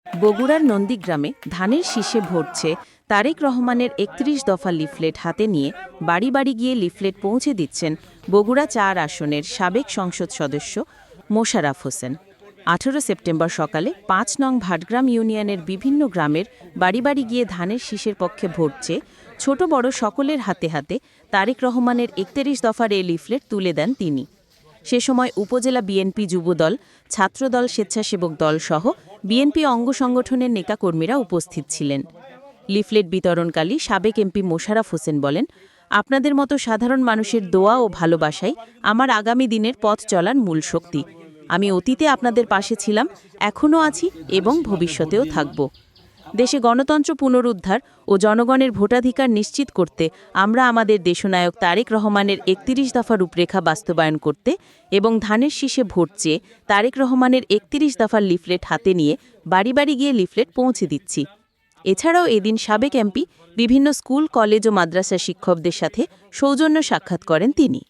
বগুড়ার নন্দীগ্রামে ধানের শীষে ভরছে তারেক রহমানের ৩১ দফা লিফলেট হাতে নিয়ে বাড়ি বাড়ি গিয়ে লিফলেট পৌঁছে দিচ্ছেন বগুড়া ৪ আসনের সাবেক সংসদ সদস্য মোশাররফ হোসেন। ১৮ সেপ্টেম্বর সকালে ৫ নং ভাটগ্রাম ইউনিয়নের বিভিন্ন গ্রামের বাড়ি বাড়ি গিয়ে ধানের শীষের পক্ষে ভোট চেয়ে ছোট বড় সকলের হাতে হাতে তারেক রহমানের ৩১ দফার এই লিফলেট তুলে দেন তিনি। সে সময় উপজেলা বিএনপি যুবদল, ছাত্রদল, স্বেচ্ছাসেবক দল সহ বিএনপি অঙ্গ সংগঠনের নেতাকর্মীরা উপস্থিত ছিলেন। লিফলেট বিতরণকালী সাবেক এমপি মোশাররফ হোসেন বলেন, আপনাদের মতো সাধারণ মানুষের দোয়া ও ভালোবাসাই আমার আগামী দিনের পথ চলার মূল শক্তি। আমি অতীতে আপনাদের পাশে ছিলাম, এখনও আছি এবং ভবিষ্যতেও থাকব। দেশে গণতন্ত্র পুনরুদ্ধার ও জনগণের ভোটাধিকার নিশ্চিত করতে আমরা আমাদের দেশনায়ক তারেক রহমানের ৩১ দফা রূপরেখা বাস্তবায়ন করতে এবং ধানের শীষে ভোট চেয়ে তারেক রহমানের ৩১ দফার লিফলেট হাতে নিয়ে বাড়ি বাড়ি গিয়ে লিফলেট পৌঁছে দিচ্ছি। এছাড়াও এদিন সাবেক এমপি বিভিন্ন স্কুল, কলেজ ও মাদ্রাসা শিক্ষকদের সাথে সৌজন্য সাক্ষাৎ করেন তিনি।